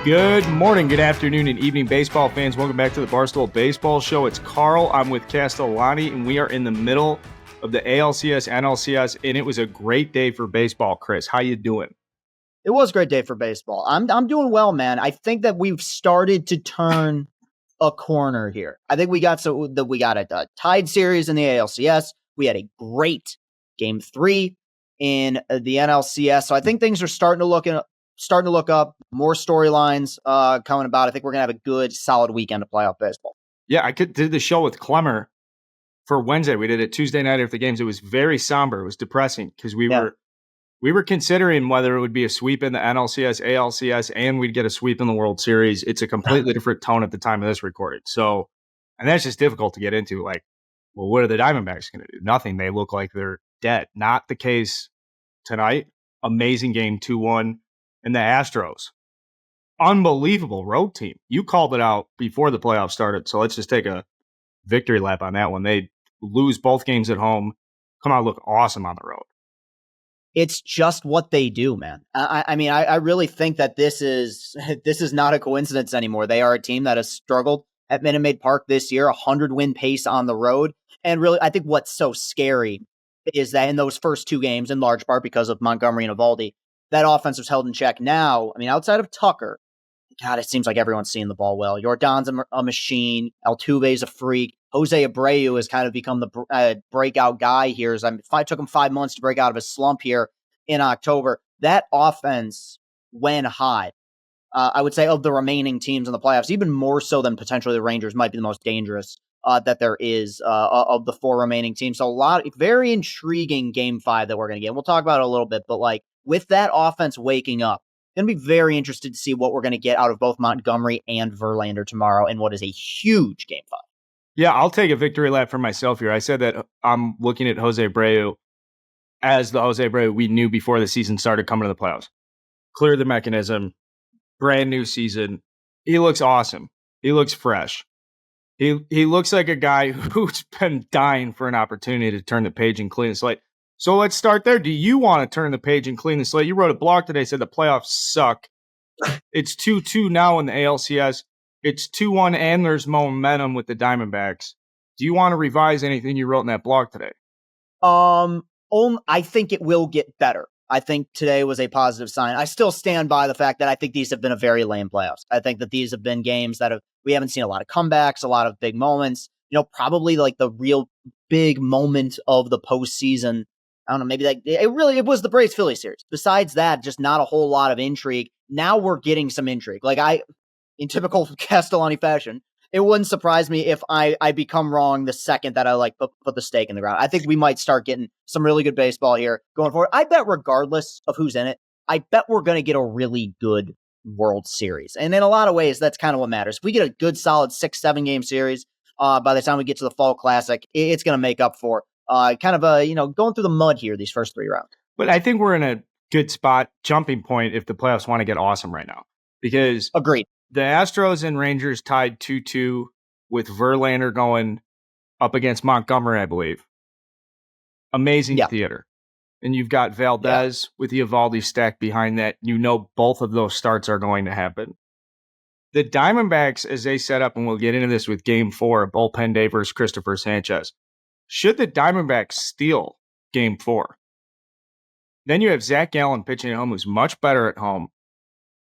Good morning, good afternoon, and evening, baseball fans. Welcome back to the Barstool Baseball Show. It's Carl. I'm with Castellani, and we are in the middle of the ALCS, NLCS, and it was a great day for baseball. Chris, how you doing? It was a great day for baseball. I'm doing well, man. I think that we've started to turn a corner here. I think we got a tied series in the ALCS. We had a great Game 3 in the NLCS. So I think things are starting to look up. More storylines coming about. I think we're gonna have a good, solid weekend of playoff baseball. Yeah, I did the show with Clemmer for Wednesday. We did it Tuesday night after the games. It was very somber. It was depressing because we were considering whether it would be a sweep in the NLCS, ALCS, and we'd get a sweep in the World Series. It's a completely different tone at the time of this recording. So, and that's just difficult to get into. Like, well, what are the Diamondbacks going to do? Nothing. They look like they're dead. Not the case tonight. Amazing game, 2-1. And the Astros, unbelievable road team. You called it out before the playoffs started, so let's just take a victory lap on that one. They lose both games at home, come out look awesome on the road. It's just what they do, man. I really think that this is not a coincidence anymore. They are a team that has struggled at Minute Maid Park this year, 100-win pace on the road. And really, I think what's so scary is that in those first two games, in large part because of Montgomery and Eovaldi, that offense was held in check. Now, I mean, outside of Tucker, God, it seems like everyone's seeing the ball well. Jordan's a machine. Altuve's a freak. Jose Abreu has kind of become the breakout guy here. It took him 5 months to break out of his slump here in October. That offense went high. I would say of the remaining teams in the playoffs, even more so than potentially the Rangers, might be the most dangerous that there is of the four remaining teams. So very intriguing Game 5 that we're going to get. We'll talk about it a little bit, but like with that offense waking up, going to be very interested to see what we're going to get out of both Montgomery and Verlander tomorrow in what is a huge Game 5. Yeah, I'll take a victory lap for myself here. I said that I'm looking at Jose Abreu as the Jose Abreu we knew before the season started coming to the playoffs. Clear the mechanism, brand new season. He looks awesome. He looks fresh. He looks like a guy who's been dying for an opportunity to turn the page and clean the slate. So let's start there. Do you want to turn the page and clean the slate? You wrote a blog today, said the playoffs suck. It's 2-2 now in the ALCS. It's 2-1, and there's momentum with the Diamondbacks. Do you want to revise anything you wrote in that blog today? I think it will get better. I think today was a positive sign. I still stand by the fact that I think these have been a very lame playoffs. I think that these have been games that we haven't seen a lot of comebacks, a lot of big moments. Probably like the real big moment of the postseason. I don't know, maybe it was the Braves-Phillies series. Besides that, just not a whole lot of intrigue. Now we're getting some intrigue. Like in typical Castellani fashion, it wouldn't surprise me if I become wrong the second that I put the stake in the ground. I think we might start getting some really good baseball here going forward. I bet regardless of who's in it, I bet we're going to get a really good World Series. And in a lot of ways, that's kind of what matters. If we get a good, solid 6-7 game series by the time we get to the Fall Classic, it's going to make up for going through the mud here these first three rounds. But I think we're in a good spot, jumping point, if the playoffs want to get awesome right now. Because agreed. The Astros and Rangers tied 2-2 with Verlander going up against Montgomery, I believe. Amazing theater. And you've got Valdez with the Eovaldi stack behind that. You know both of those starts are going to happen. The Diamondbacks, as they set up, and we'll get into this with Game 4, a bullpen day versus Christopher Sanchez. Should the Diamondbacks steal Game 4, then you have Zach Gallen pitching at home, who's much better at home,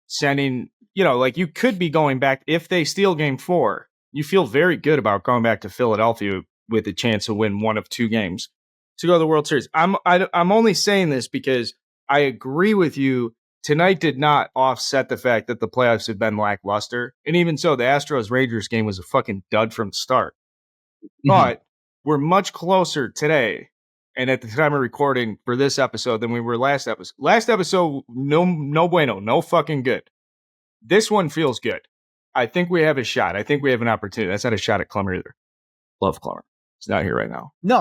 sending, you could be going back. If they steal Game 4, you feel very good about going back to Philadelphia with a chance to win one of two games to go to the World Series. I'm only saying this because I agree with you. Tonight did not offset the fact that the playoffs have been lackluster. And even so, the Astros-Rangers game was a fucking dud from the start. Mm-hmm. But we're much closer today, and at the time of recording for this episode, than we were last episode. Last episode, no bueno, no fucking good. This one feels good. I think we have a shot. I think we have an opportunity. That's not a shot at Clemmer either. Love Clemmer. He's not here right now. No,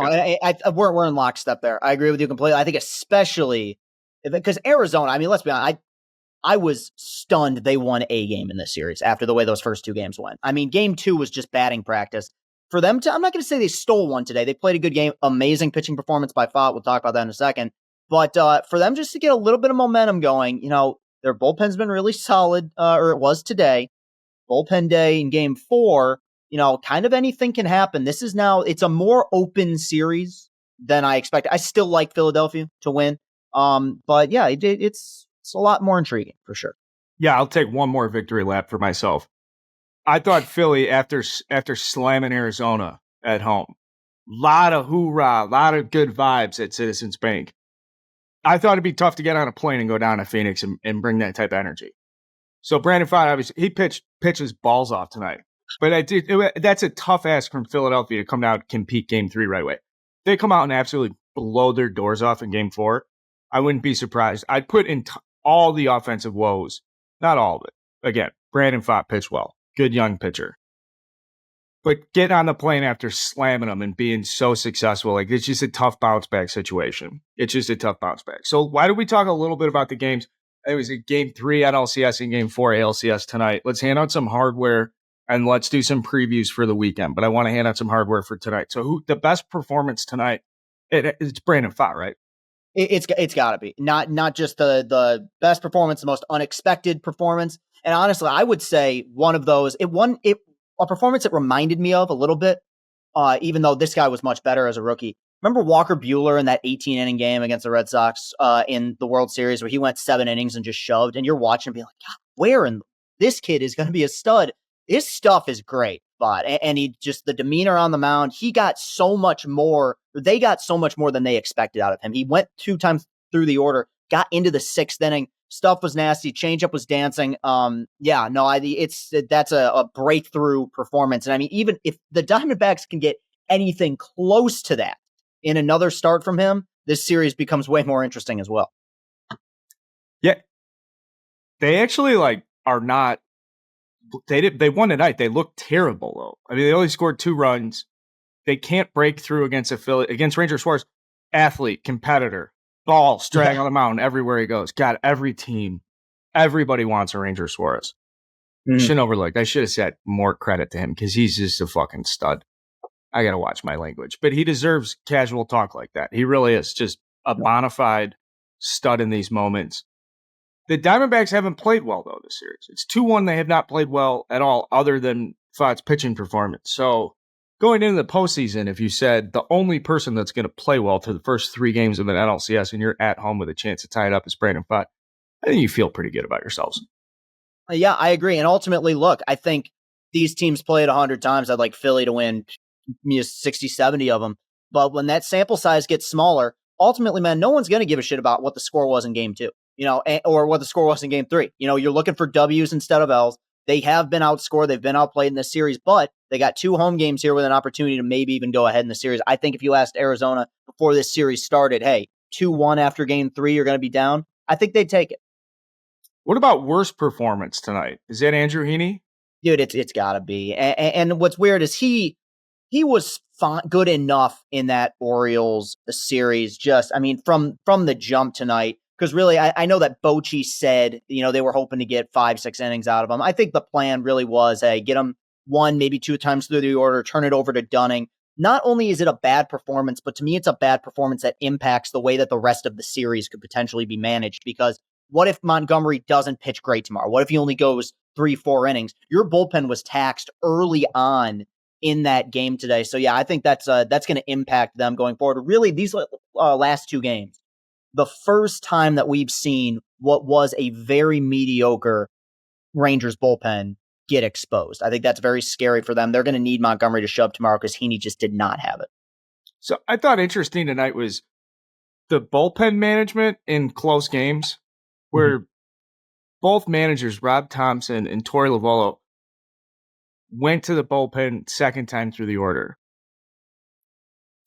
we're in lockstep there. I agree with you completely. I think especially because Arizona, I mean, let's be honest, I was stunned they won a game in this series after the way those first two games went. I mean, Game 2 was just batting practice. For them I'm not going to say they stole one today. They played a good game. Amazing pitching performance by Fott. We'll talk about that in a second. But for them just to get a little bit of momentum going, Their bullpen's been really solid, or it was today. Bullpen day in game 4, kind of anything can happen. It's a more open series than I expected. I still like Philadelphia to win. But yeah, it's a lot more intriguing for sure. Yeah, I'll take one more victory lap for myself. I thought Philly, after slamming Arizona at home, lot of hoorah, lot of good vibes at Citizens Bank. I thought it'd be tough to get on a plane and go down to Phoenix and bring that type of energy. So Brandon Pfaadt, obviously, he pitches balls off tonight. But that's a tough ask from Philadelphia to come out and compete game 3 right away. They come out and absolutely blow their doors off in game 4. I wouldn't be surprised. I'd put in all the offensive woes, not all of it. Again, Brandon Pfaadt pitched well. Good young pitcher. But get on the plane after slamming them and being so successful, it's just a tough bounce back situation. It's just a tough bounce back. So why don't we talk a little bit about the games? It was a game 3 NLCS and game 4 ALCS tonight. Let's hand out some hardware and let's do some previews for the weekend. But I want to hand out some hardware for tonight. So the best performance tonight? It's Brandon Pfaadt, right? It's got to be not just the best performance, the most unexpected performance. And honestly, I would say one of those. A performance that reminded me of a little bit, even though this guy was much better as a rookie. Remember Walker Buehler in that 18-inning game against the Red Sox in the World Series where he went 7 innings and just shoved, and you're watching and being like, God, where in this kid is going to be a stud? His stuff is great, but and he just the demeanor on the mound. He got so much more. They got so much more than they expected out of him. He went 2 times through the order, got into the 6th inning. Stuff was nasty. Changeup was dancing. That's a breakthrough performance. And I mean, even if the Diamondbacks can get anything close to that in another start from him, this series becomes way more interesting as well. Yeah, they actually are not. They won tonight. They look terrible though. I mean, they only scored 2 runs. They can't break through against Ranger Suarez. Athlete, competitor. Ball, strang on the mountain everywhere he goes. God, every team, everybody wants a Ranger Suarez. Shouldn't overlook. I should have said more credit to him because he's just a fucking stud. I got to watch my language. But he deserves casual talk like that. He really is just a bona fide stud in these moments. The Diamondbacks haven't played well, though, this series. It's 2-1. They have not played well at all other than Pfaadt's pitching performance. So going into the postseason, if you said the only person that's going to play well through the first 3 games of an NLCS and you're at home with a chance to tie it up is Brandon Pfaadt, I think you feel pretty good about yourselves. Yeah, I agree. And ultimately, look, I think these teams played 100 times. I'd like Philly to win 60, 70 of them. But when that sample size gets smaller, ultimately, man, no one's going to give a shit about what the score was in game 2, or what the score was in game 3. You're looking for W's instead of L's. They have been outscored. They've been outplayed in this series, but they got 2 home games here with an opportunity to maybe even go ahead in the series. I think if you asked Arizona before this series started, hey, 2-1 after game 3, you're going to be down, I think they'd take it. What about worst performance tonight? Is that Andrew Heaney? Dude, it's got to be. And what's weird is he was good enough in that Orioles series. From the jump tonight. Because really, I know that Bochy said, they were hoping to get 5-6 innings out of him. I think the plan really was, hey, get him 1, maybe 2 times through the order, turn it over to Dunning. Not only is it a bad performance, but to me, it's a bad performance that impacts the way that the rest of the series could potentially be managed. Because what if Montgomery doesn't pitch great tomorrow? What if he only goes 3-4 innings? Your bullpen was taxed early on in that game today. So, yeah, I think that's going to impact them going forward. Really, these last 2 games, the first time that we've seen what was a very mediocre Rangers bullpen get exposed. I think that's very scary for them. They're going to need Montgomery to shove tomorrow because Heaney just did not have it. So I thought interesting tonight was the bullpen management in close games where both managers, Rob Thompson and Torey Lovullo, went to the bullpen second time through the order.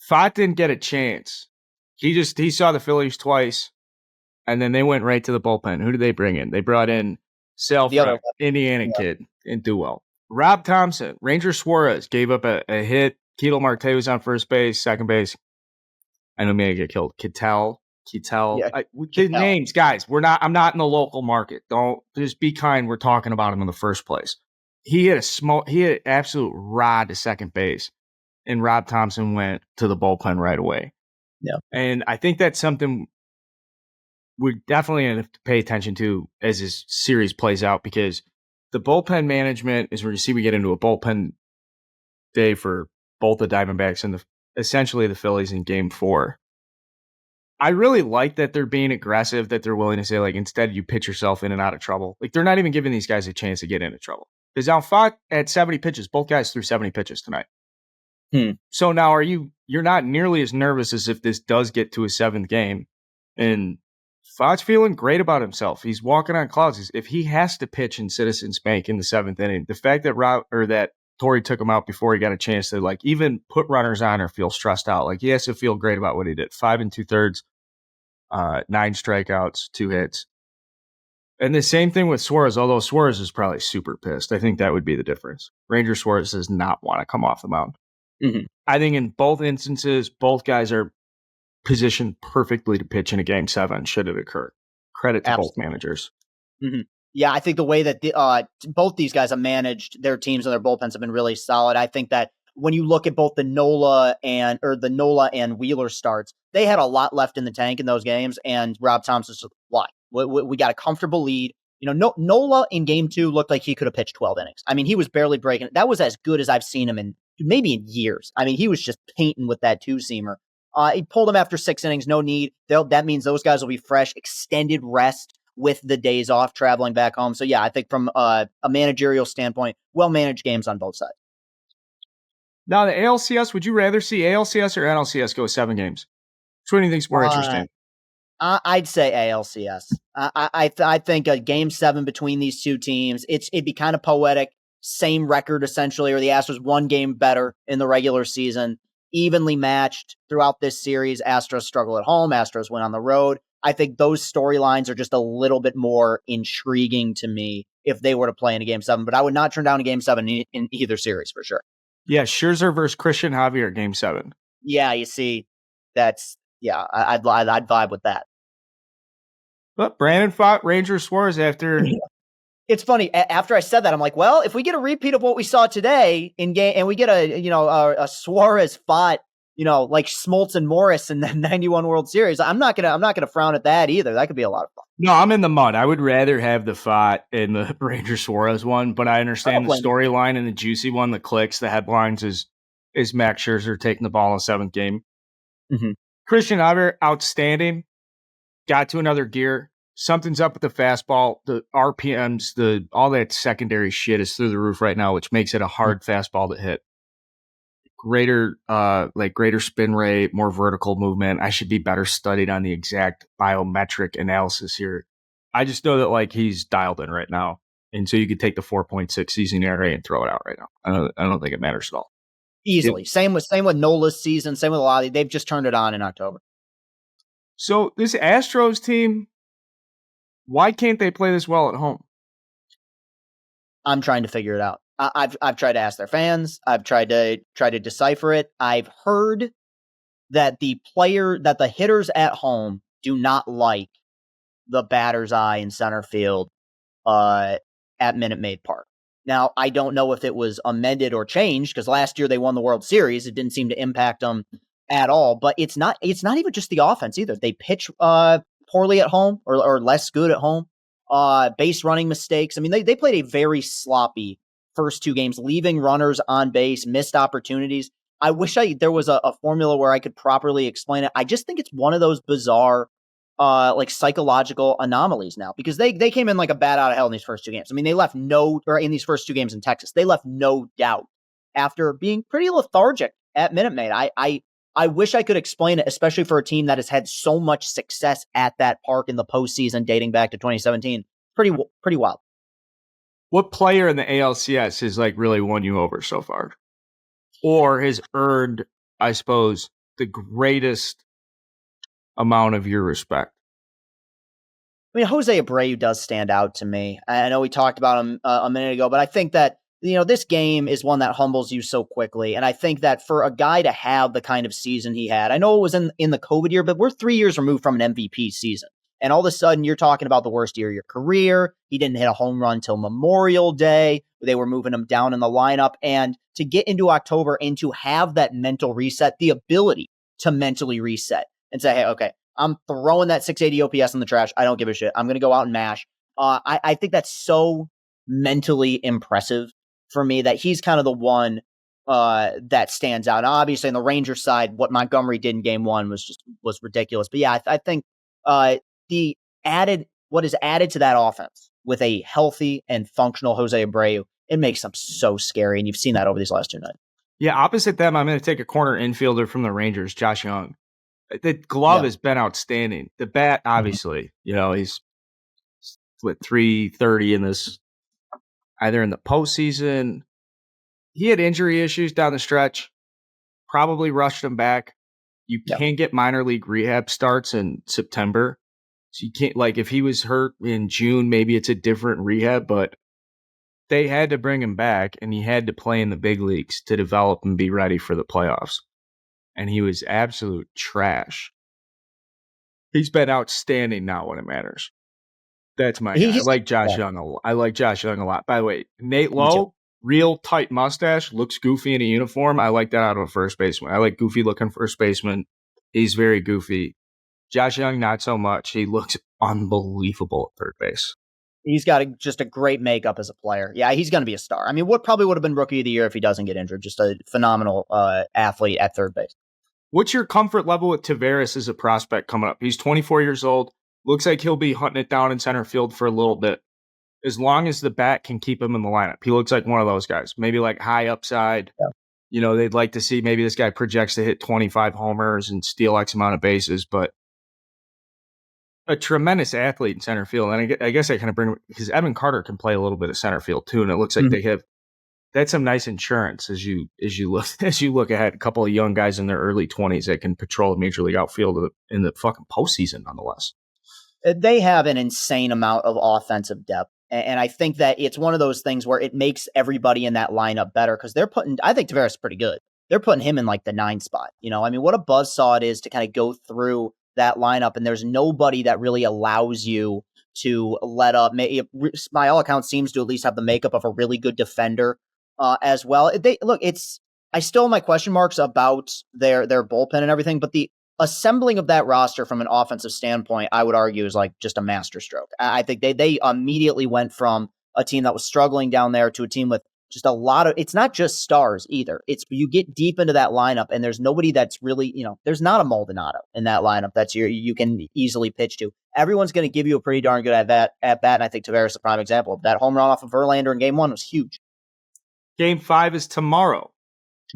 Pfaadt didn't get a chance. He saw the Phillies twice, and then they went right to the bullpen. Who did they bring in? They brought in Selfrek, Indiana kid, and Duell. Rob Thompson, Ranger Suarez gave up a hit. Ketel Marte was on first base, second base. I know maybe get killed. Kittel. Yeah, Names, guys. I'm not in the local market. Don't just be kind. We're talking about him in the first place. He had an absolute rod to second base, and Rob Thompson went to the bullpen right away. Yeah. And I think that's something we definitely have to pay attention to as this series plays out, because the bullpen management is where you see we get into a bullpen day for both the Diamondbacks and essentially the Phillies in Game 4. I really like that they're being aggressive, that they're willing to say, like, instead you pitch yourself in and out of trouble. Like, they're not even giving these guys a chance to get into trouble. Because Alfat at 70 pitches, both guys threw 70 pitches tonight. So now you're not nearly as nervous as if this does get to a 7th game. And Fat's feeling great about himself. He's walking on clouds. If he has to pitch in Citizens Bank in the 7th inning, the fact that Torrey took him out before he got a chance to, like, even put runners on or feel stressed out, like, he has to feel great about what he did. 5 2/3, 9 strikeouts, 2 hits. And the same thing with Suarez, although Suarez is probably super pissed. I think that would be the difference. Ranger Suarez does not want to come off the mound. I think in both instances, both guys are positioned perfectly to pitch in a Game 7 should it occur. Credit to both managers. Yeah, I think the way that both these guys have managed their teams and their bullpens have been really solid. I think that when you look at both the Nola and Wheeler starts, they had a lot left in the tank in those games, and Rob Thompson's just, why? We got a comfortable lead. Nola in Game 2 looked like he could have pitched 12 innings. I mean, he was barely breaking. That was as good as I've seen him in years. I mean, he was just painting with that 2-seamer. He pulled him after 6 innings, no need. That means those guys will be fresh, extended rest with the days off traveling back home. So, yeah, I think from a managerial standpoint, well-managed games on both sides. Now, the ALCS, would you rather see ALCS or NLCS go 7 games? Which one do you think is more interesting? I'd say ALCS. I think a Game 7 between these two teams, it'd be kind of poetic. Same record, essentially, or the Astros 1 game better in the regular season. Evenly matched throughout this series. Astros struggle at home. Astros win on the road. I think those storylines are just a little bit more intriguing to me if they were to play in a Game 7. But I would not turn down a Game 7 in either series for sure. Yeah, Scherzer versus Christian Javier, Game 7. Yeah, you see, I'd vibe with that. But Brandon fought Ranger Suarez after. It's funny. After I said that, I'm like, well, if we get a repeat of what we saw today in game, and we get a Suarez fought, like Smoltz and Morris in the '91 World Series, I'm not gonna frown at that either. That could be a lot of fun. No, I'm in the mud. I would rather have the fight in the Ranger Suarez one, but I understand the storyline and the juicy one, the clicks, the headlines is Max Scherzer taking the ball in the 7th game. Christian Javier, outstanding. Got to another gear. Something's up with the fastball. The RPMs, all that secondary shit is through the roof right now, which makes it a hard fastball to hit. Greater spin rate, more vertical movement. I should be better studied on the exact biometric analysis here. I just know that he's dialed in right now, and so you could take the 4.6 season ERA and throw it out right now. I don't think it matters at all. Easily. Same with Nola's season. Same with a lot. They've just turned it on in October. So this Astros team, why can't they play this well at home? I'm trying to figure it out. I've tried to ask their fans. I've tried to decipher it. I've heard that the hitters at home do not like the batter's eye in center field at Minute Maid Park. Now, I don't know if it was amended or changed, because last year they won the World Series. It didn't seem to impact them at all. But it's not even just the offense either. They pitch poorly at home or less good at home. Base running mistakes. I mean, they played a very sloppy first 2 games, leaving runners on base, missed opportunities. I wish there was a formula where I could properly explain it. I just think it's one of those bizarre, psychological anomalies now, because they came in like a bat out of hell in these first 2 games. I mean, in these first 2 games in Texas, they left no doubt after being pretty lethargic at Minute Maid. I wish I could explain it, especially for a team that has had so much success at that park in the postseason dating back to 2017. Pretty wild. What player in the ALCS has really won you over so far? Or has earned, I suppose, the greatest amount of your respect? I mean, Jose Abreu does stand out to me. I know we talked about him a minute ago, but I think that this game is one that humbles you so quickly. And I think that for a guy to have the kind of season he had, I know it was in the COVID year, but we're 3 years removed from an MVP season. And all of a sudden, you're talking about the worst year of your career. He didn't hit a home run till Memorial Day. They were moving him down in the lineup. And to get into October and to have that mental reset, the ability to mentally reset and say, hey, okay, I'm throwing that 680 OPS in the trash. I don't give a shit. I'm going to go out and mash. I think that's so mentally impressive for me that he's kind of the one that stands out. Now, obviously, on the Rangers side, what Montgomery did in Game 1 was ridiculous. But yeah, I think what is added to that offense with a healthy and functional Jose Abreu, it makes them so scary, and you've seen that over these last 2 nights. Yeah, opposite them, I'm going to take a corner infielder from the Rangers, Josh Young. The glove has been outstanding. The bat, obviously, he's with 330 in this, either in the postseason. He had injury issues down the stretch, probably rushed him back. You can't get minor league rehab starts in September. So you can't, like, if he was hurt in June, maybe it's a different rehab, but they had to bring him back, and he had to play in the big leagues to develop and be ready for the playoffs. And he was absolute trash. He's been outstanding now when it matters. That's my guy. I like Josh Young a lot. I like Josh Young a lot. By the way, Nate Lowe, real tight mustache, looks goofy in a uniform. I like that out of a first baseman. I like goofy looking first baseman. He's very goofy. Josh Young, not so much. He looks unbelievable at third base. He's got just a great makeup as a player. Yeah, he's going to be a star. I mean, what probably would have been Rookie of the Year if he doesn't get injured. Just a phenomenal athlete at third base. What's your comfort level with Taveras as a prospect coming up? He's 24 years old. Looks like he'll be hunting it down in center field for a little bit. As long as the bat can keep him in the lineup. He looks like one of those guys. Maybe like high upside. Yeah. They'd like to see maybe this guy projects to hit 25 homers and steal X amount of bases, but a tremendous athlete in center field. And I guess I kind of bring, because Evan Carter can play a little bit of center field too, and it looks like that's some nice insurance as you look ahead. A couple of young guys in their early 20s that can patrol the major league outfield in the fucking postseason, nonetheless. They have an insane amount of offensive depth. And I think that it's one of those things where it makes everybody in that lineup better, because I think Taveras is pretty good. They're putting him in like the 9 spot. I mean, what a buzzsaw it is to kind of go through that lineup, and there's nobody that really allows you to let up. By all accounts, seems to at least have the makeup of a really good defender as well. I still have my question marks about their bullpen and everything, but the assembling of that roster from an offensive standpoint, I would argue, is like just a masterstroke. I think they immediately went from a team that was struggling down there to a team with just a lot of, it's not just stars either. It's, you get deep into that lineup and there's nobody that's really, there's not a Maldonado in that lineup that's you can easily pitch to. Everyone's going to give you a pretty darn good at bat. And I think Taveras is a prime example of that. Home run off of Verlander in Game 1 was huge. Game 5 is tomorrow.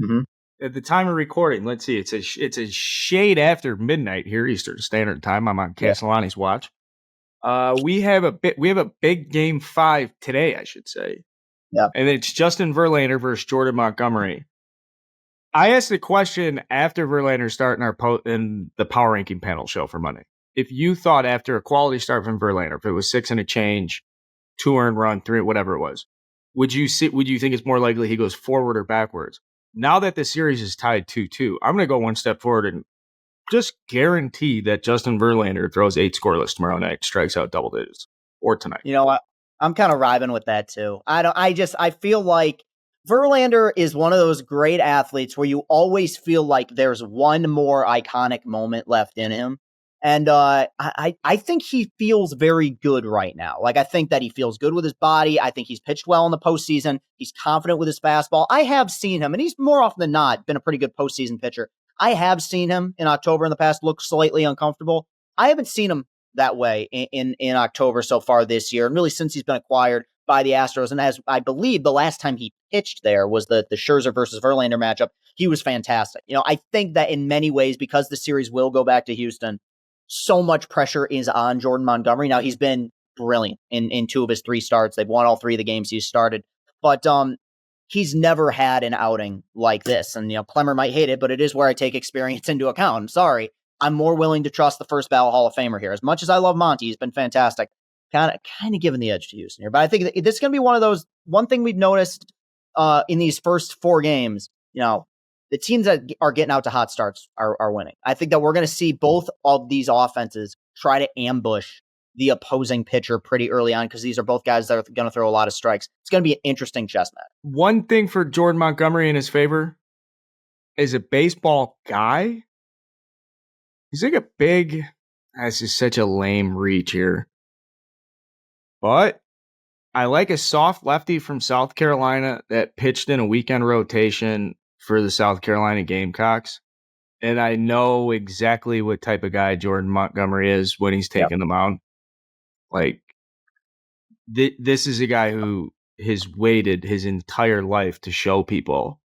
Mm-hmm. At the time of recording, let's see, it's a shade after midnight here, Eastern Standard Time. I'm on Castellani's watch. We have a big Game 5 today, I should say. Yeah. And it's Justin Verlander versus Jordan Montgomery. I asked the question after Verlander starting in the power ranking panel show for Monday. If you thought after a quality start from Verlander, if it was 6 and a change, 2 earned run, 3, whatever it was, would you think it's more likely he goes forward or backwards? Now that the series is tied 2-2, I'm going to go one step forward and just guarantee that Justin Verlander throws 8 scoreless tomorrow night, strikes out double digits, or tonight. You know what? I'm kind of riving with that too. I feel like Verlander is one of those great athletes where you always feel like there's one more iconic moment left in him. And I think he feels very good right now. Like, I think that he feels good with his body. I think he's pitched well in the postseason. He's confident with his fastball. I have seen him, and he's more often than not been a pretty good postseason pitcher. I have seen him in October in the past look slightly uncomfortable. I haven't seen him that way in October so far this year, and really since he's been acquired by the Astros. And as I believe the last time he pitched there was the Scherzer versus Verlander matchup, he was fantastic. I think that in many ways, because the series will go back to Houston, so much pressure is on Jordan Montgomery. Now, he's been brilliant in 2 of his 3 starts. They've won all 3 of the games he's started, but he's never had an outing like this. And, Clemmer might hate it, but it is where I take experience into account. I'm sorry. I'm more willing to trust the first ballot Hall of Famer here. As much as I love Monty, he's been fantastic. Kind of giving the edge to Houston here. But I think this is going to be one of those, one thing we've noticed in these first 4 games, the teams that are getting out to hot starts are winning. I think that we're going to see both of these offenses try to ambush the opposing pitcher pretty early on, because these are both guys that are going to throw a lot of strikes. It's going to be an interesting chess match. One thing for Jordan Montgomery in his favor is a baseball guy. He's like a big That's just such a lame reach here. But I like a soft lefty from South Carolina that pitched in a weekend rotation for the South Carolina Gamecocks. And I know exactly what type of guy Jordan Montgomery is when he's taking the mound. Like, this is a guy who has waited his entire life to show people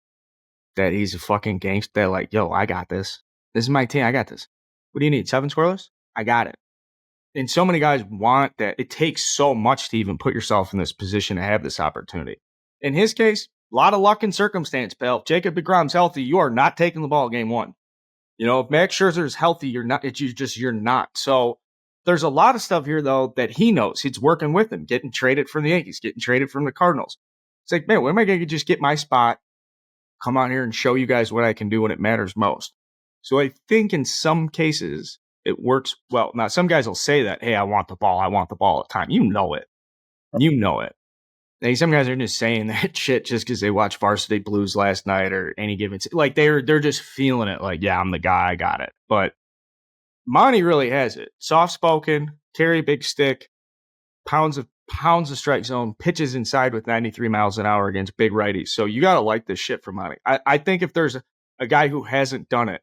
that he's a fucking gangster. They're like, yo, I got this. This is my team. I got this. What do you need? 7 scoreless? I got it. And so many guys want that. It takes so much to even put yourself in this position to have this opportunity. In his case, a lot of luck and circumstance, pal. If Jacob deGrom's healthy, you are not taking the ball game 1. You know, if Max Scherzer is healthy, you're not. You're not. So there's a lot of stuff here, though, that he knows. He's working with him, getting traded from the Yankees, getting traded from the Cardinals. It's like, man, when am I going to just get my spot, come out here and show you guys what I can do when it matters most? So I think in some cases, it works well. Now, some guys will say that, hey, I want the ball all the time. You know it. Like, some guys are just saying that shit just because they watched Varsity Blues last night or any given. Like, they're just feeling it like, yeah, I'm the guy. I got it. But Monty really has it. Soft-spoken, carry a big stick, pounds of strike zone, pitches inside with 93 miles an hour against big righties. So you got to like this shit from Monty. I think if there's a guy who hasn't done it,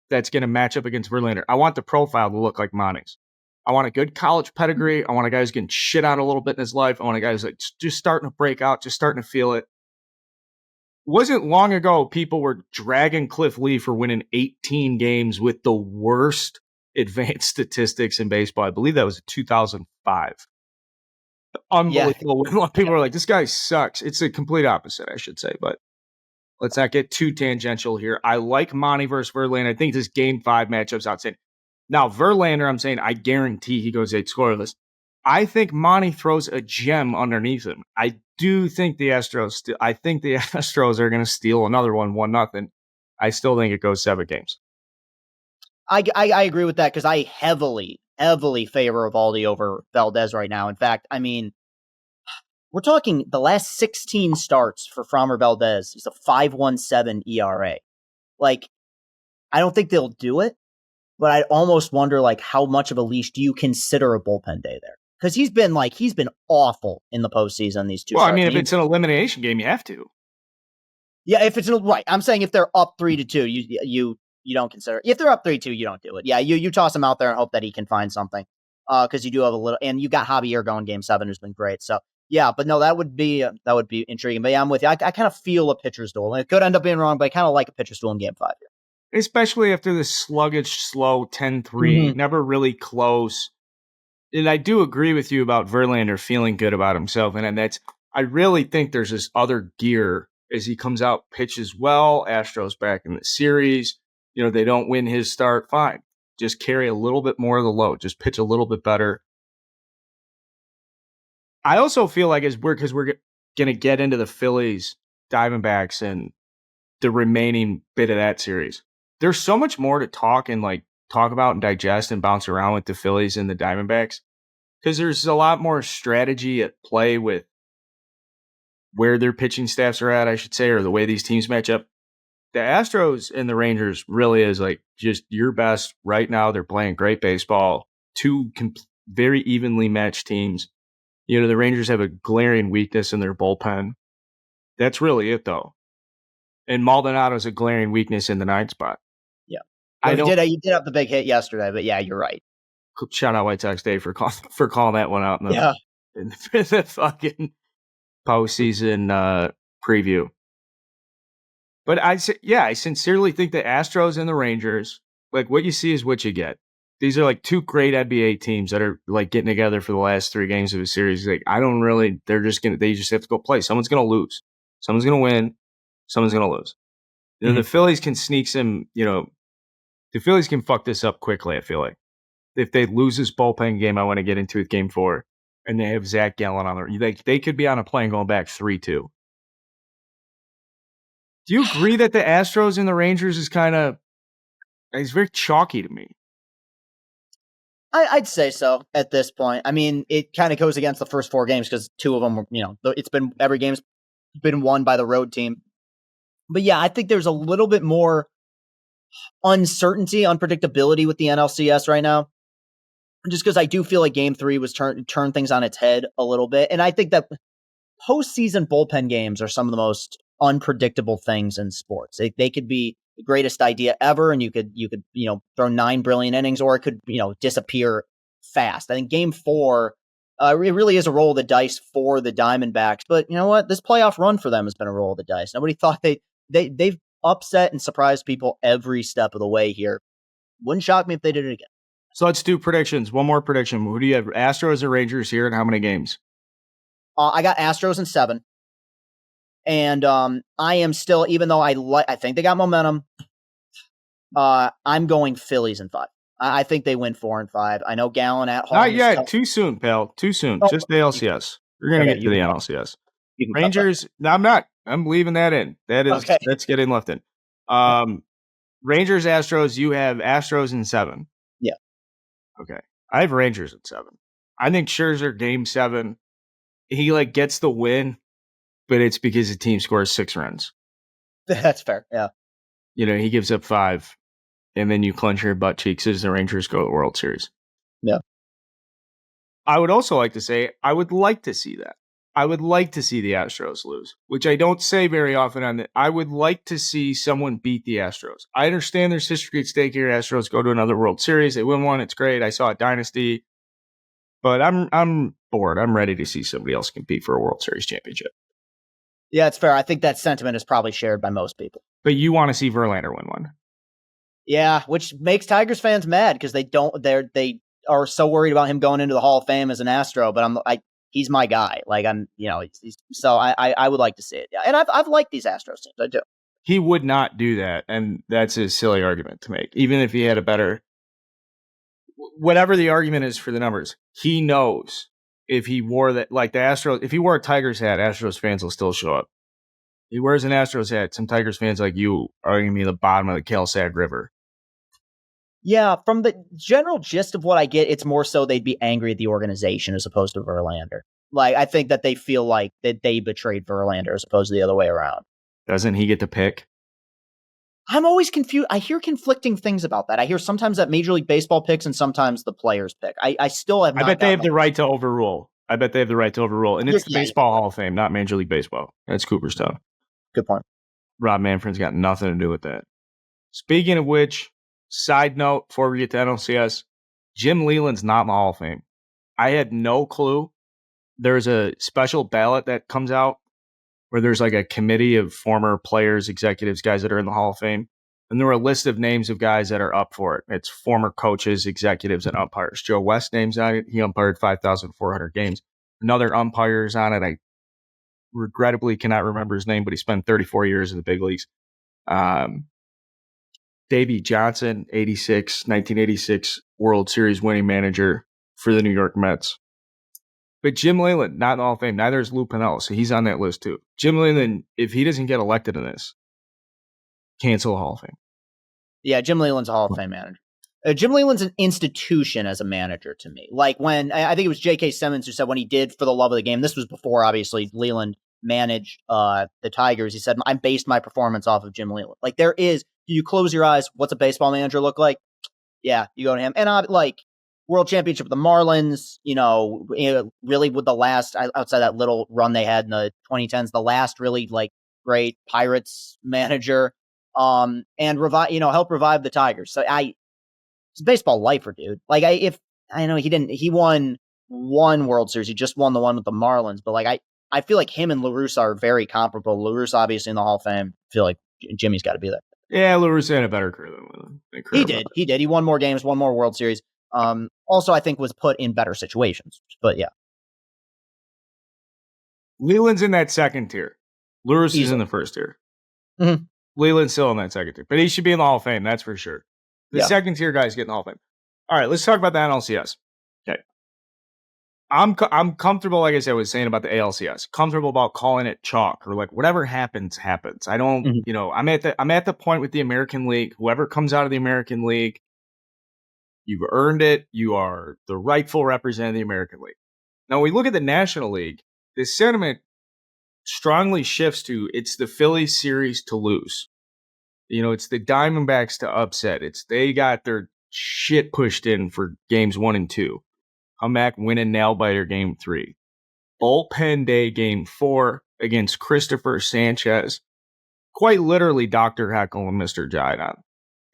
that's going to match up against Verlander. I want the profile to look like Monty's. I want a good college pedigree. I want a guy who's getting shit on a little bit in his life. I want a guy who's like just starting to break out, just starting to feel it. Wasn't long ago people were dragging Cliff Lee for winning 18 games with the worst advanced statistics in baseball. I believe that was 2005. Unbelievable. Yeah. People were like, this guy sucks. It's a complete opposite, I should say, but let's not get too tangential here. I like Monty versus Verlander. I think this Game 5 matchup's outstanding. Now, Verlander, I'm saying I guarantee he goes 8 scoreless. I think Monty throws a gem underneath him. I do think the Astros are going to steal another one, 1-0. I still think it goes 7 games. I agree with that because I heavily favor Eovaldi over Valdez right now. In fact, I mean, we're talking the last 16 starts for Framber Valdez is a 5.17 ERA. Like, I don't think they'll do it, but I almost wonder, like, how much of a leash do you consider a bullpen day there? Because he's been awful in the postseason these 2 Well, starts. I mean, if it's an elimination game, you have to. Yeah, if it's right. I'm saying if they're up 3-2, you don't consider it. If they're up 3-2, you don't do it. Yeah, you toss him out there and hope that he can find something. Because you do have a little, and you got Javier going Game 7, who's been great. So yeah, but no, that would be intriguing. But yeah, I'm with you. I kind of feel a pitcher's duel, and it could end up being wrong, but I kind of like a pitcher's duel in Game 5 here. Especially after the sluggish, slow 10-3, never really close. And I do agree with you about Verlander feeling good about himself, and I really think there's this other gear as he comes out, pitches well. Astros back in the series. You know, they don't win his start. Fine. Just carry a little bit more of the load. Just pitch a little bit better. I also feel like because we're going to get into the Phillies, Diamondbacks, and the remaining bit of that series. There's so much more to talk about and digest and bounce around with the Phillies and the Diamondbacks because there's a lot more strategy at play with where their pitching staffs are at, I should say, or the way these teams match up. The Astros and the Rangers really is like just your best right now. They're playing great baseball. 2 very evenly matched teams. You know, the Rangers have a glaring weakness in their bullpen. That's really it, though. And Maldonado's a glaring weakness in the 9th spot. Yeah. Well, you did have the big hit yesterday, but yeah, you're right. Shout out White Sox Dave for calling that one out in the fucking postseason preview. But I sincerely think the Astros and the Rangers, like what you see is what you get. These are like 2 great NBA teams that are like getting together for the last 3 games of a series. Like they just have to go play. Someone's going to lose. Someone's going to win. Someone's going to lose. And then the Phillies can sneak some, the Phillies can fuck this up quickly, I feel like. If they lose this bullpen game, I want to get into with Game 4, and they have Zach Gallen on there. They could be on a plane going back 3-2. Do you agree that the Astros and the Rangers is it's very chalky to me? I'd say so at this point. I mean, it kind of goes against the first 4 games because 2 of them were, every game's been won by the road team. But yeah, I think there's a little bit more uncertainty, unpredictability with the NLCS right now. just because I do feel like Game 3 was turn things on its head a little bit. And I think that postseason bullpen games are some of the most unpredictable things in sports. They could be the greatest idea ever, and you could throw 9 brilliant innings, or it could disappear fast. I think Game 4, it really is a roll of the dice for the Diamondbacks. But you know what? This playoff run for them has been a roll of the dice. Nobody thought they've upset and surprised people every step of the way here. Wouldn't shock me if they did it again. So let's do predictions. One more prediction. Who do you have? Astros or Rangers here, and how many games? I got Astros in 7. And I am still, even though I think they got momentum, I'm going Phillies in 5. I think they win 4 and 5. I know Gallen at home. Not yet. Too soon, pal. Too soon. Oh, just the ALCS. We're going to get to the NLCS. Rangers, no, I'm not. I'm leaving that in. That's getting left in. Rangers, Astros, you have Astros in 7. Yeah. Okay. I have Rangers in 7. I think Scherzer, Game 7, he gets the win, but it's because the team scores 6 runs. That's fair. Yeah. He gives up 5, and then you clench your butt cheeks as the Rangers go to the World Series. Yeah. I would also like to say I would like to see that. I would like to see the Astros lose, which I don't say very often on that. I would like to see someone beat the Astros. I understand there's history at stake here. Astros go to another World Series. They win one. It's great. I saw a dynasty. But I'm bored. I'm ready to see somebody else compete for a World Series championship. Yeah, it's fair. I think that sentiment is probably shared by most people. But you want to see Verlander win one. Yeah, which makes Tigers fans mad because they are so worried about him going into the Hall of Fame as an Astro. But he's my guy. So I would like to see it. Yeah, and I've liked these Astros teams. I do. He would not do that, and that's a silly argument to make. Even if he had a better, whatever the argument is for the numbers, he knows if he wore that, like the Astros, if he wore a Tigers hat, Astros fans will still show up. He wears an Astros hat, some Tigers fans like you are going to be at the bottom of the Calsad River. Yeah, from the general gist of what I get, it's more so they'd be angry at the organization as opposed to Verlander. I think that they feel like that they betrayed Verlander as opposed to the other way around. Doesn't he get to pick? I'm always confused. I hear conflicting things about that. I hear sometimes that Major League Baseball picks and sometimes the players pick. I still have not. I bet they have the right to overrule. And it's the Baseball Hall of Fame, not Major League Baseball. That's Cooperstown. Good point. Rob Manfred's got nothing to do with that. Speaking of which, side note before we get to NLCS, Jim Leyland's not in the Hall of Fame. I had no clue. There's a special ballot that comes out where there's a committee of former players, executives, guys that are in the Hall of Fame. And there were a list of names of guys that are up for it. It's former coaches, executives, and umpires. Joe West name's on it. He umpired 5,400 games. Another umpire's on it. I regrettably cannot remember his name, but he spent 34 years in the big leagues. Davey Johnson, 1986 World Series winning manager for the New York Mets. But Jim Leyland, not in the Hall of Fame. Neither is Lou Piniella, so he's on that list too. Jim Leyland, if he doesn't get elected in this, cancel the Hall of Fame. Yeah, Jim Leyland's a Hall of Fame manager. Jim Leyland's an institution as a manager to me. When I think it was J.K. Simmons who said when he did For the Love of the Game, this was before obviously Leyland managed the Tigers. He said, I based my performance off of Jim Leyland. You close your eyes, what's a baseball manager look like? Yeah, you go to him. And World Championship with the Marlins, really with the last, outside that little run they had in the 2010s, the last really great Pirates manager, and help revive the Tigers. So he's a baseball lifer, dude. He won one World Series. He just won the one with the Marlins, but I feel like him and La Russa are very comparable. La Russa obviously in the Hall of Fame. I feel like Jimmy's got to be there. Yeah, La Russa had a better career than Leyland. He did. He won more games, won more World Series. Also, I think was put in better situations. But yeah. Leyland's in that second tier. La Russa's in the first tier. Mm-hmm. Leyland's still in that second tier. But he should be in the Hall of Fame, that's for sure. The second tier guys get in the Hall of Fame. All right, let's talk about the NLCS. Okay. I'm comfortable, like I said, was saying about the ALCS. Comfortable about calling it chalk or whatever happens. I don't, I'm at the point with the American League. Whoever comes out of the American League, you've earned it. You are the rightful representative of the American League. Now, when we look at the National League, the sentiment strongly shifts to it's the Phillies series to lose. It's the Diamondbacks to upset. They got their shit pushed in for games 1 and 2. Come back, win a nail biter game 3. Bullpen day game 4 against Christopher Sanchez. Quite literally Dr. Heckle and Mr. Jide.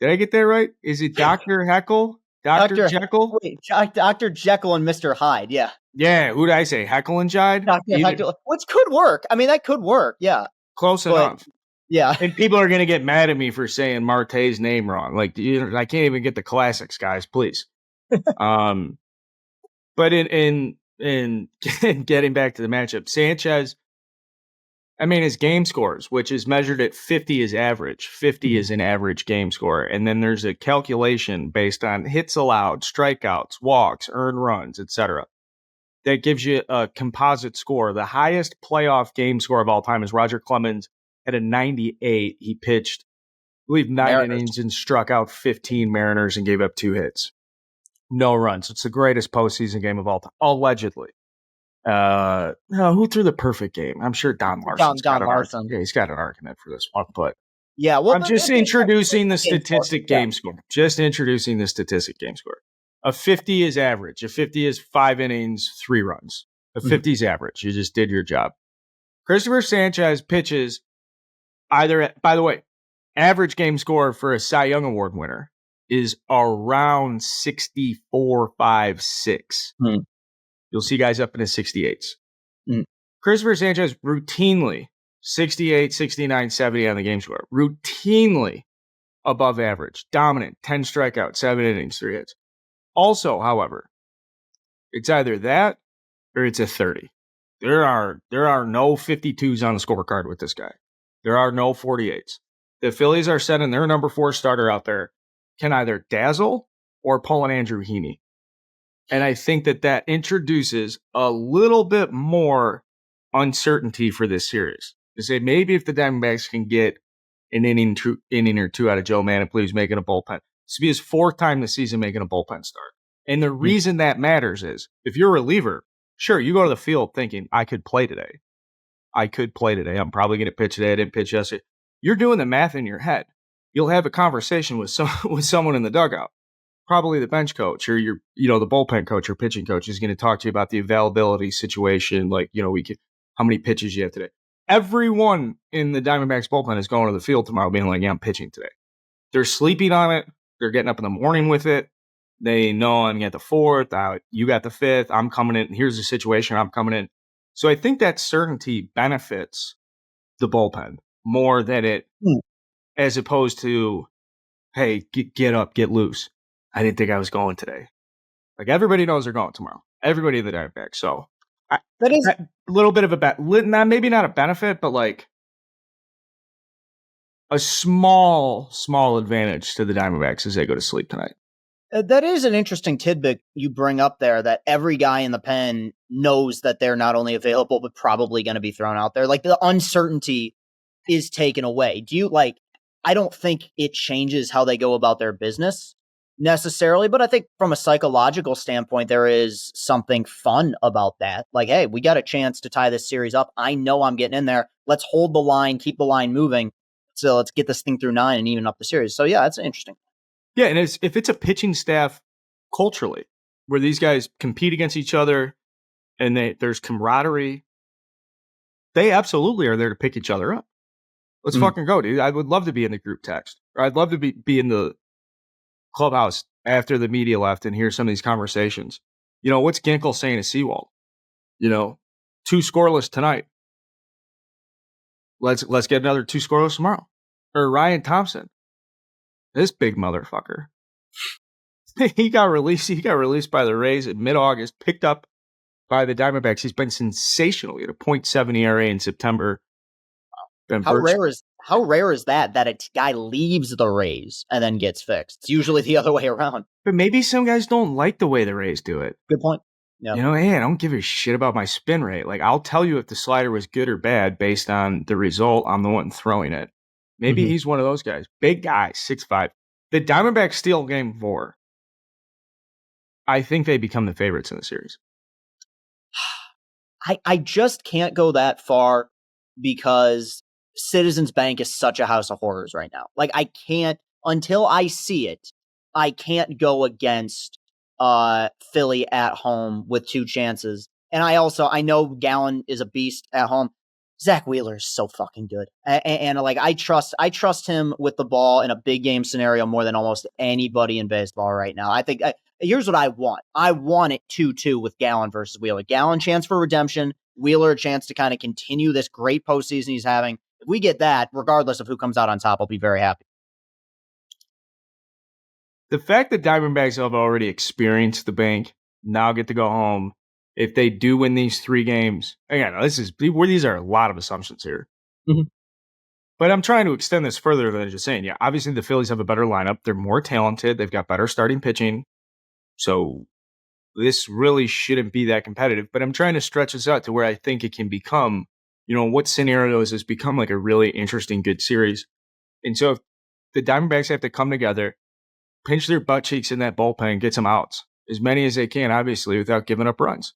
Did I get that right? Is it Dr. Heckle? Dr. Jekyll? Wait, Dr. Jekyll and Mr. Hyde, yeah. Yeah, who did I say? Heckle and Jide? Dr. Heckle, which could work. I mean, that could work, yeah. Close enough. Yeah. And people are going to get mad at me for saying Marte's name wrong. Like, I can't even get the classics, guys, please. But in getting back to the matchup, Sanchez, I mean, his game scores, which is measured at 50 is average. 50 is an average game score. And then there's a calculation based on hits allowed, strikeouts, walks, earned runs, etc. That gives you a composite score. The highest playoff game score of all time is Roger Clemens at a 98. He pitched, I believe, 9 innings and struck out 15 Mariners and gave up 2 hits. No runs. It's the greatest postseason game of all time, allegedly. Who threw the perfect game? I'm sure Don Larson. Don Larson. Yeah, he's got an argument for this one, but yeah, well, I'm just introducing the statistic game score. Just introducing the statistic game score. A 50 is average. A 50 is 5 innings, 3 runs. A 50 is average. You just did your job. Christopher Sanchez pitches either. By the way, average game score for a Cy Young Award winner is around 64, 5, 6. You'll see guys up in the 68s. Christopher Sanchez routinely 68, 69, 70 on the game score. Routinely above average. Dominant. 10 strikeouts, 7 innings, 3 hits. Also, however, it's either that or it's a 30. There are no 52s on the scorecard with this guy. There are no 48s. The Phillies are sending their number 4 starter out there can either dazzle or pull an Andrew Heaney. And I think that introduces a little bit more uncertainty for this series. To say maybe if the Diamondbacks can get an inning or two out of Joe Maniples making a bullpen. This will be his 4th time this season making a bullpen start. And the reason that matters is if you're a reliever, sure, you go to the field thinking, I could play today. I'm probably going to pitch today. I didn't pitch yesterday. You're doing the math in your head. You'll have a conversation with someone in the dugout. Probably the bench coach or the bullpen coach or pitching coach is going to talk to you about the availability situation. Like, how many pitches you have today. Everyone in the Diamondbacks bullpen is going to the field tomorrow being like, yeah, I'm pitching today. They're sleeping on it. They're getting up in the morning with it. They know I'm at the 4th. You got the 5th. I'm coming in. Here's the situation. I'm coming in. So I think that certainty benefits the bullpen more than it, as opposed to, hey, get up, get loose. I didn't think I was going today. Like, everybody knows they're going tomorrow. Everybody in the Diamondbacks. So that is a little bit of maybe not a benefit, but like a small advantage to the Diamondbacks as they go to sleep tonight. That is an interesting tidbit you bring up there, that every guy in the pen knows that they're not only available, but probably going to be thrown out there. Like, the uncertainty is taken away. I don't think it changes how they go about their business necessarily, but I think from a psychological standpoint, there is something fun about that. Like, hey, we got a chance to tie this series up. I know I'm getting in there. Let's hold the line, keep the line moving. So let's get this thing through 9 and even up the series. So yeah, that's interesting. Yeah, and if it's a pitching staff culturally where these guys compete against each other and there's camaraderie, they absolutely are there to pick each other up. Let's fucking go, dude. I would love to be in the group text. Or I'd love to be in the clubhouse after the media left and hear some of these conversations. What's Ginkel saying to Seawald? 2 scoreless tonight. Let's get another 2 scoreless tomorrow. Or Ryan Thompson. This big motherfucker. He got released by the Rays in mid-August, picked up by the Diamondbacks. He's been sensational. He had a .7 ERA in September. How rare is that a guy leaves the Rays and then gets fixed? It's usually the other way around. But maybe some guys don't like the way the Rays do it. Good point. Yeah. Hey, I don't give a shit about my spin rate. Like, I'll tell you if the slider was good or bad based on the result. I'm the one throwing it. Maybe he's one of those guys. Big guy, 6'5". The Diamondbacks steal game 4. I think they become the favorites in the series. I just can't go that far because Citizens Bank is such a house of horrors right now. Like, I can't, until I see it, I can't go against Philly at home with 2 chances. And I know Gallen is a beast at home. Zach Wheeler is so fucking good. And like, I trust him with the ball in a big game scenario more than almost anybody in baseball right now. I think here's what I want. I want it 2-2 with Gallen versus Wheeler. Gallen chance for redemption, Wheeler a chance to kind of continue this great postseason he's having. If we get that, regardless of who comes out on top, I'll be very happy. The fact that Diamondbacks have already experienced the bank, now get to go home. If they do win these 3 games, again, these are a lot of assumptions here. Mm-hmm. But I'm trying to extend this further than just saying, yeah, obviously the Phillies have a better lineup. They're more talented. They've got better starting pitching. So this really shouldn't be that competitive. But I'm trying to stretch this out to where I think it can become, what scenarios has become like a really interesting, good series. And so if the Diamondbacks have to come together, pinch their butt cheeks in that bullpen, get some outs, as many as they can, obviously, without giving up runs.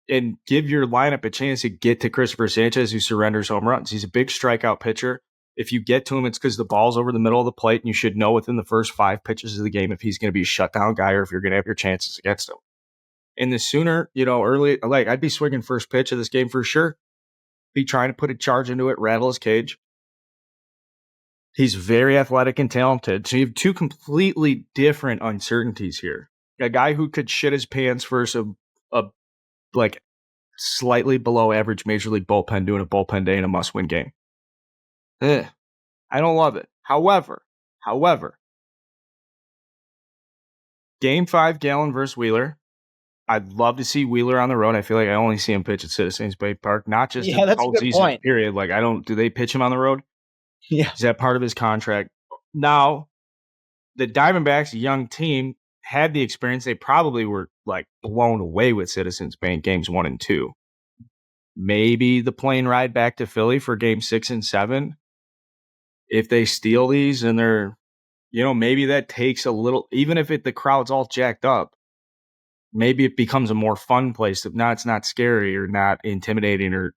And give your lineup a chance to get to Christopher Sanchez, who surrenders home runs. He's a big strikeout pitcher. If you get to him, it's because the ball's over the middle of the plate, and you should know within the first 5 pitches of the game if he's going to be a shutdown guy or if you're going to have your chances against him. And the sooner, early, like I'd be swinging first pitch of this game for sure. Be trying to put a charge into it, rattle his cage. He's very athletic and talented. So you have 2 completely different uncertainties here. A guy who could shit his pants versus a like slightly below average major league bullpen doing a bullpen day in a must-win game. I don't love it. However, Game 5, Gallen versus Wheeler. I'd love to see Wheeler on the road. I feel like I only see him pitch at Citizens Bank Park, not just in the postseason period. Like do they pitch him on the road? Yeah. Is that part of his contract? Now, the Diamondbacks, a young team, had the experience. They probably were like blown away with Citizens Bank games 1 and 2. Maybe the plane ride back to Philly for game 6 and 7. If they steal these and they're, maybe that takes a little, even if the crowd's all jacked up, maybe it becomes a more fun place. Now it's not scary or not intimidating or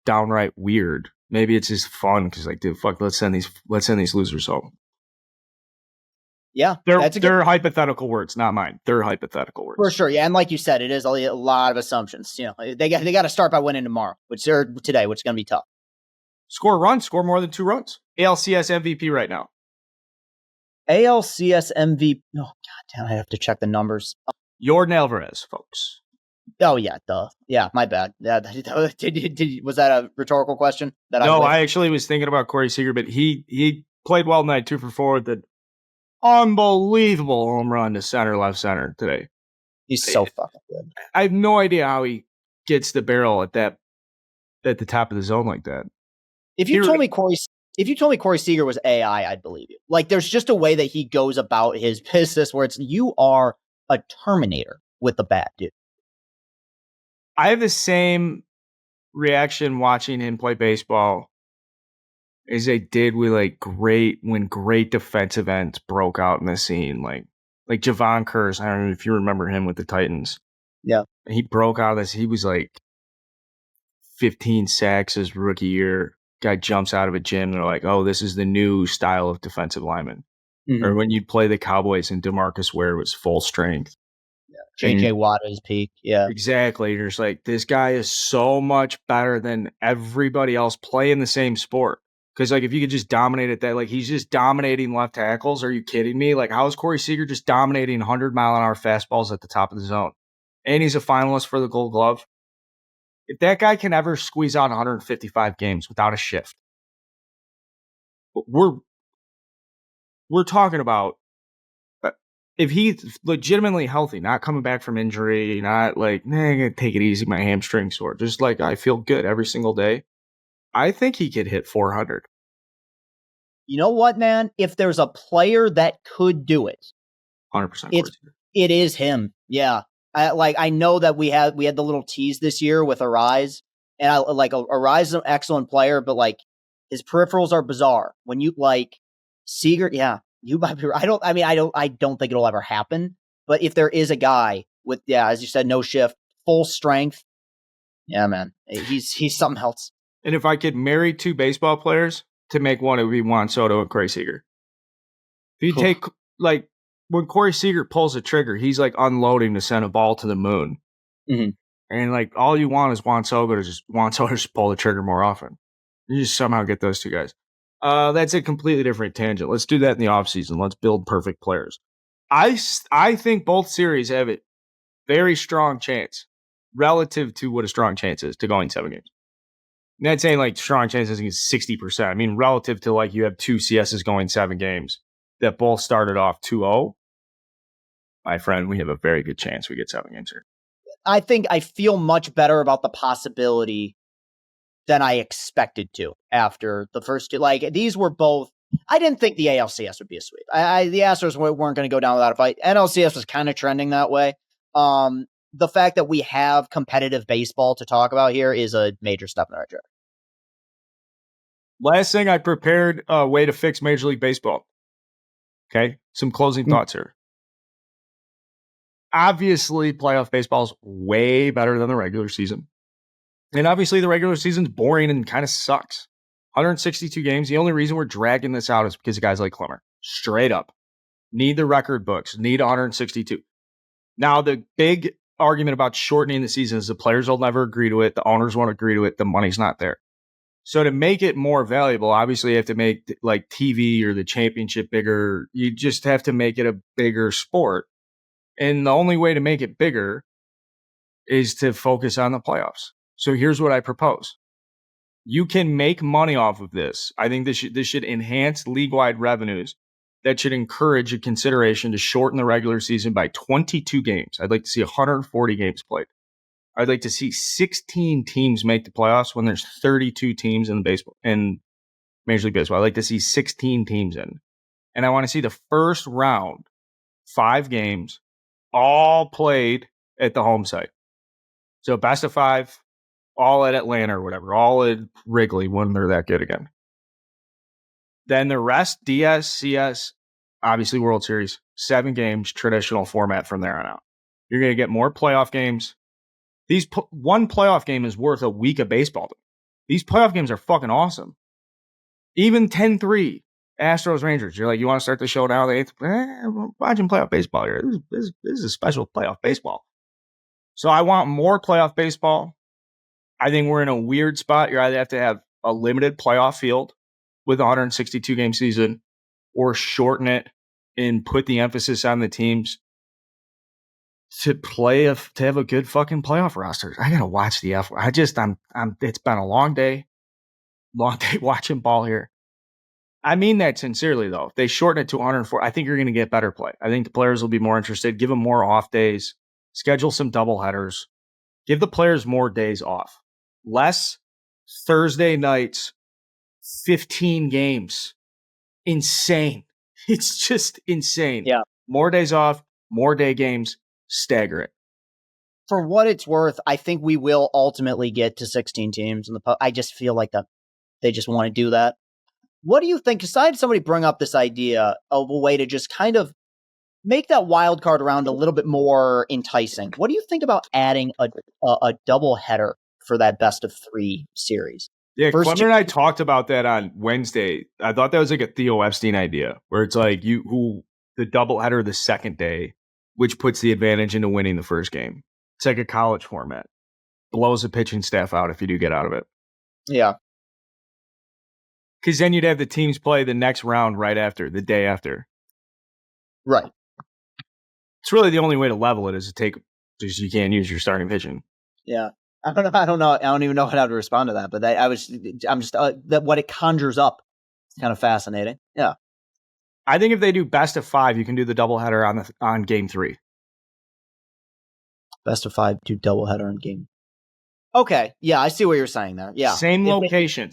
downright weird. Maybe it's just fun because, like, dude, fuck, let's send these losers home. Yeah, they're hypothetical words, not mine. They're hypothetical words for sure. Yeah, and like you said, it is a lot of assumptions. They got to start by winning tomorrow, which is going to be tough. Score runs, score more than 2 runs. ALCS MVP right now. ALCS MVP. Oh god damn, I have to check the numbers. Yordan Alvarez, folks. Oh yeah, duh. Yeah, my bad. Yeah, was that a rhetorical question? No, I actually was thinking about Corey Seager, but he played well tonight, 2 for 4 with the unbelievable home run to left center today. He's so fucking good. I have no idea how he gets the barrel at the top of the zone like that. If you told me Corey Seager was AI, I'd believe you. Like, there's just a way that he goes about his business where you are a Terminator with the bat, dude. I have the same reaction watching him play baseball as I did with when great defensive ends broke out in the scene, like Javon Curse. I don't know if you remember him with the Titans. Yeah, he broke out of this. He was like 15 sacks his rookie year. Guy jumps out of a gym. They're like, "Oh, this is the new style of defensive lineman." Mm-hmm. Or when you'd play the Cowboys and DeMarcus Ware was full strength. J.J. Watt at his peak. Yeah. Exactly. You're just like, this guy is so much better than everybody else playing the same sport. Because, like, if you could just dominate at that, like, he's just dominating left tackles. Are you kidding me? Like, how is Corey Seager just dominating 100-mile-an-hour fastballs at the top of the zone? And he's a finalist for the Gold Glove. If that guy can ever squeeze out 155 games without a shift, we're talking about if he's legitimately healthy, not coming back from injury, not like, I'm going to take it easy, my hamstring's sore. Just like, I feel good every single day. I think he could hit 400. You know what, man? If there's a player that could do it, 100%. It is him. Yeah. I know that we had the little tease this year with Arise, and Arise is an excellent player, but like his peripherals are bizarre. When you like Seager, yeah, you might be. I don't think it'll ever happen. But if there is a guy with, as you said, no shift, full strength, yeah, man, he's something else. And if I could marry 2 baseball players to make one, it would be Juan Soto and Corey Seager. If you take like when Corey Seager pulls a trigger, he's like unloading to send a ball to the moon. Mm-hmm. And like all you want is Juan Soto to just pull the trigger more often. You just somehow get those two guys. That's a completely different tangent. Let's do that in the offseason. Let's build perfect players. I think both series have a very strong chance relative to what a strong chance is to going 7 games. I'm not saying like strong chances is 60%. I mean, relative to like you have 2 CSs going 7 games that both started off 2-0. My friend, we have a very good chance we get 7 games here. I think I feel much better about the possibility than I expected to after the first two. Like, these were both. I didn't think the ALCS would be a sweep. The Astros weren't going to go down without a fight. NLCS was kind of trending that way. The fact that we have competitive baseball to talk about here is a major step in the right direction. Last thing, I prepared a way to fix Major League Baseball. Okay, some closing thoughts here. Obviously, playoff baseball is way better than the regular season. And obviously, the regular season's boring and kind of sucks. 162 games. The only reason we're dragging this out is because of guys like Clemmer. Straight up. Need the record books. Need 162. Now, the big argument about shortening the season is the players will never agree to it. The owners won't agree to it. The money's not there. So to make it more valuable, obviously you have to make like TV or the championship bigger. You just have to make it a bigger sport. And the only way to make it bigger is to focus on the playoffs. So here's what I propose. You can make money off of this. I think this should enhance league-wide revenues. That should encourage a consideration to shorten the regular season by 22 games. I'd like to see 140 games played. I'd like to see 16 teams make the playoffs when there's 32 teams in Major League Baseball. I'd like to see 16 teams in. And I want to see the first round, 5 games, all played at the home site. So best of 5, all at Atlanta or whatever, all at Wrigley when they're that good again. Then the rest, DS, CS, obviously World Series, 7 games, traditional format from there on out. You're going to get more playoff games. One playoff game is worth a week of baseball. These playoff games are fucking awesome. Even 10-3, Astros Rangers. You're like, you want to start the show now? I'm watching playoff baseball here. This is a special playoff baseball. So I want more playoff baseball. I think we're in a weird spot. You either have to have a limited playoff field with a 162 game season or shorten it and put the emphasis on the teams to have a good fucking playoff roster. I gotta watch the F. It's been a long day watching ball here. I mean that sincerely though. If they shorten it to 104, I think you're going to get better play. I think the players will be more interested. Give them more off days. Schedule some doubleheaders. Give the players more days off. Less Thursday nights, 15 games. Insane. It's just insane. Yeah. More days off, more day games. Stagger it. For what it's worth, I think we will ultimately get to 16 teams. I just feel like that they just want to do that. What do you think? Because I had somebody bring up this idea of a way to just kind of make that wild card round a little bit more enticing. What do you think about adding a double header for that best of 3 series? Yeah, Clemmer and I talked about that on Wednesday. I thought that was like a Theo Epstein idea, where it's like the double header the second day, which puts the advantage into winning the first game. It's like a college format. Blows the pitching staff out if you do get out of it. Yeah. Because then you'd have the teams play the next round right after, the day after. Right. It's really the only way to level it is to take, because you can't use your starting pitching. Yeah. I don't know. I don't even know how to respond to that, but I'm just what it conjures up. It's kind of fascinating. Yeah. I think if they do best of 5, you can do the doubleheader on game 3. Best of 5, do doubleheader on game. Okay, yeah, I see what you're saying there. Yeah, same location.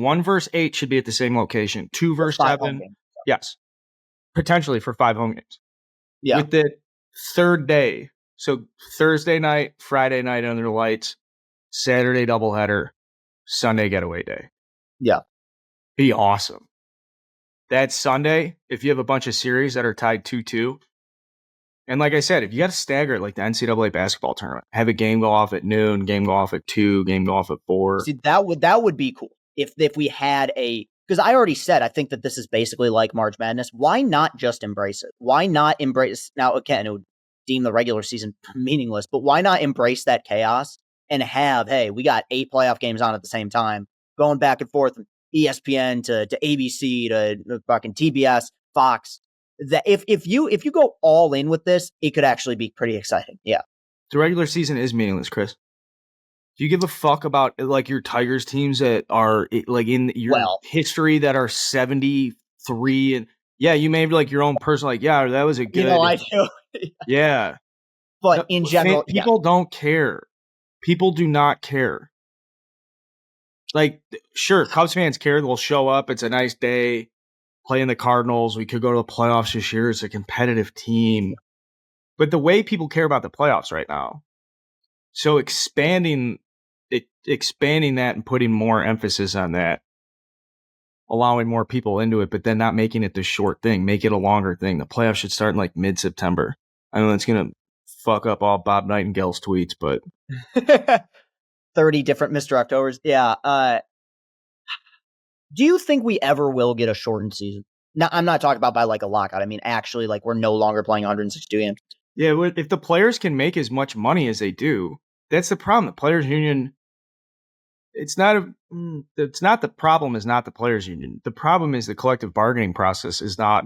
1 versus 8 should be at the same location. 2 versus 7, yes, potentially for 5 home games. Yeah, with the third day, so Thursday night, Friday night under the lights, Saturday doubleheader, Sunday getaway day. Yeah, be awesome. That Sunday, if you have a bunch of series that are tied 2-2, and like I said, if you got to stagger it like the NCAA basketball tournament, have a game go off at noon, game go off at 2, game go off at 4. See, that would be cool if we had a because I already said I think that this is basically like March Madness. Why not just embrace it? Why not embrace now? Again, it would deem the regular season meaningless, but why not embrace that chaos and have, hey, we got 8 playoff games on at the same time, going back and forth from ESPN to ABC to fucking TBS, Fox. That if you go all in with this, it could actually be pretty exciting. Yeah. The regular season is meaningless, Chris. Do you give a fuck about like your Tigers teams that are like in your history that are 73 and yeah, you may have like your own personal like yeah, that was a good. I do. Yeah. But in general, people don't care. People do not care. Like, sure, Cubs fans care. They'll show up. It's a nice day. Playing the Cardinals. We could go to the playoffs this year. It's a competitive team. But the way people care about the playoffs right now, so expanding that and putting more emphasis on that, allowing more people into it, but then not making it the short thing, make it a longer thing. The playoffs should start in like mid-September. I know it's going to fuck up all Bob Nightingale's tweets, but 30 different Mr. Octobers. Yeah. Do you think we ever will get a shortened season? Now, I'm not talking about by like a lockout. I mean, actually, like we're no longer playing 162 games. Yeah, if the players can make as much money as they do, that's the problem. The players' union, it's not the problem is not the players' union. The problem is the collective bargaining process is not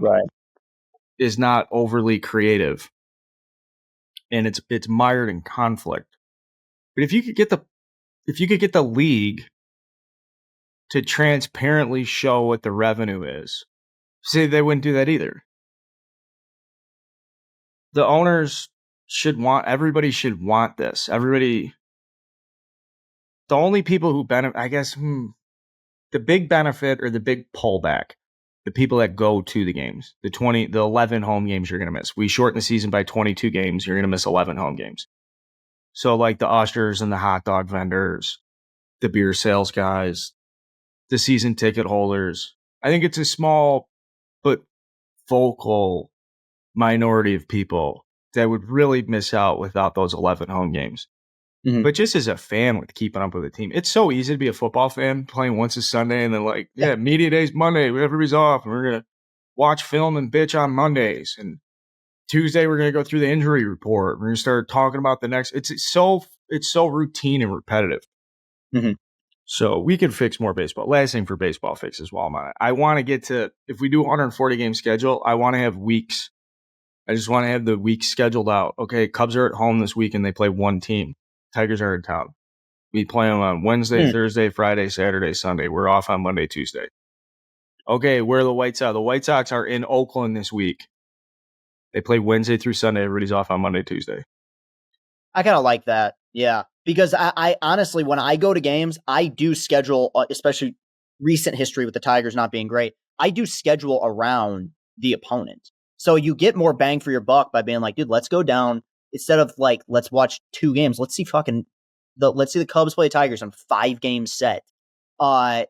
overly creative, and it's mired in conflict. But if you could get the league to transparently show what the revenue is, say they wouldn't do that either. The owners everybody should want this. The only people who benefit, I guess, the big benefit or the big pullback, the people that go to the games, the 11 home games you're going to miss. We shorten the season by 22 games. You're going to miss 11 home games. So like the ushers and the hot dog vendors, the beer sales guys, the season ticket holders. I think it's a small but vocal minority of people that would really miss out without those 11 home games. Mm-hmm. But just as a fan with keeping up with the team, it's so easy to be a football fan playing once a Sunday and then like, yeah, media day's Monday, everybody's off, and we're going to watch film and bitch on Mondays. And Tuesday, we're going to go through the injury report. We're going to start talking about the next. It's so routine and repetitive. Mm-hmm. So we can fix more baseball. Last thing for baseball fixes while I'm on it. I want to get to, if we do 140 game schedule, I want to have weeks. I just want to have the weeks scheduled out. Okay, Cubs are at home this week and they play one team. Tigers are in town. We play them on Wednesday, Thursday, Friday, Saturday, Sunday. We're off on Monday, Tuesday. Okay, where are the White Sox? The White Sox are in Oakland this week. They play Wednesday through Sunday. Everybody's off on Monday, Tuesday. I kind of like that. Yeah. Because I honestly, when I go to games, I do schedule, especially recent history with the Tigers not being great, I do schedule around the opponent. So you get more bang for your buck by being like, dude, let's go down. Instead of like, let's watch 2 games. Let's see the Cubs play the Tigers on 5 game set. I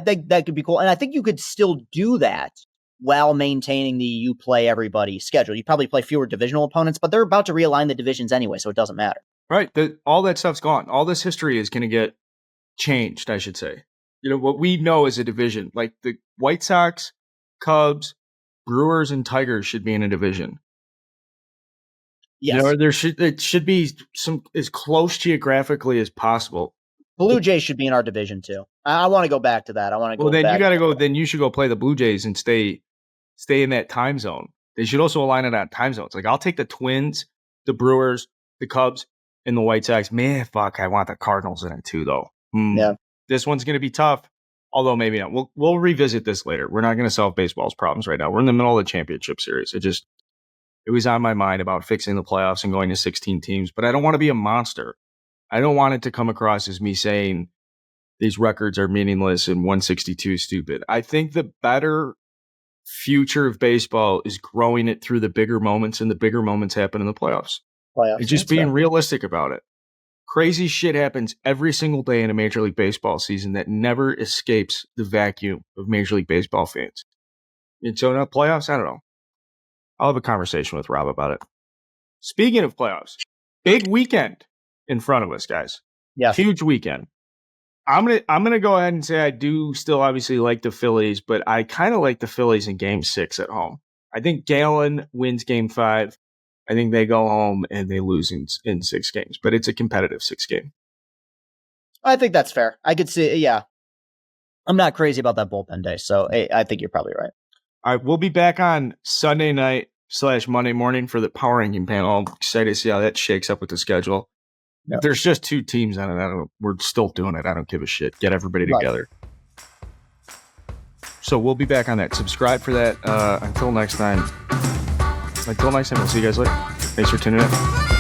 think that could be cool. And I think you could still do that while maintaining the you play everybody schedule. You probably play fewer divisional opponents, but they're about to realign the divisions anyway, so it doesn't matter. Right. All that stuff's gone. All this history is going to get changed, I should say. You know, what we know as a division, like the White Sox, Cubs, Brewers, and Tigers should be in a division. Yes. You know, it should be some as close geographically as possible. Blue Jays should be in our division too. I want to go back to that. Then you should go play the Blue Jays and stay in that time zone. They should also align it on time zones. Like I'll take the Twins, the Brewers, the Cubs, and the White Sox. Man, fuck, I want the Cardinals in it too, though. Yeah. This one's going to be tough, although maybe not. We'll revisit this later. We're not going to solve baseball's problems right now. We're in the middle of the championship series. It was on my mind about fixing the playoffs and going to 16 teams, but I don't want to be a monster. I don't want it to come across as me saying these records are meaningless and 162 is stupid. I think the better future of baseball is growing it through the bigger moments, and the bigger moments happen in the playoffs. And just being realistic about it. Crazy shit happens every single day in a Major League Baseball season that never escapes the vacuum of Major League Baseball fans. And so now playoffs, I don't know. I'll have a conversation with Rob about it. Speaking of playoffs, big weekend in front of us, guys. Yeah. Huge weekend. I'm gonna go ahead and say I do still obviously like the Phillies, but I kind of like the Phillies in Game 6 at home. I think Galen wins Game 5. I think they go home and they lose in 6 games, but it's a competitive 6 game. I think that's fair. I could see, yeah. I'm not crazy about that bullpen day, so I think you're probably right. All right, we'll be back on Sunday night / Monday morning for the power ranking panel. I'm excited to see how that shakes up with the schedule. Yep. If there's just 2 teams on it, we're still doing it. I don't give a shit. Get everybody together. So we'll be back on that. Subscribe for that. Until next time, we'll see you guys later. Thanks for tuning in.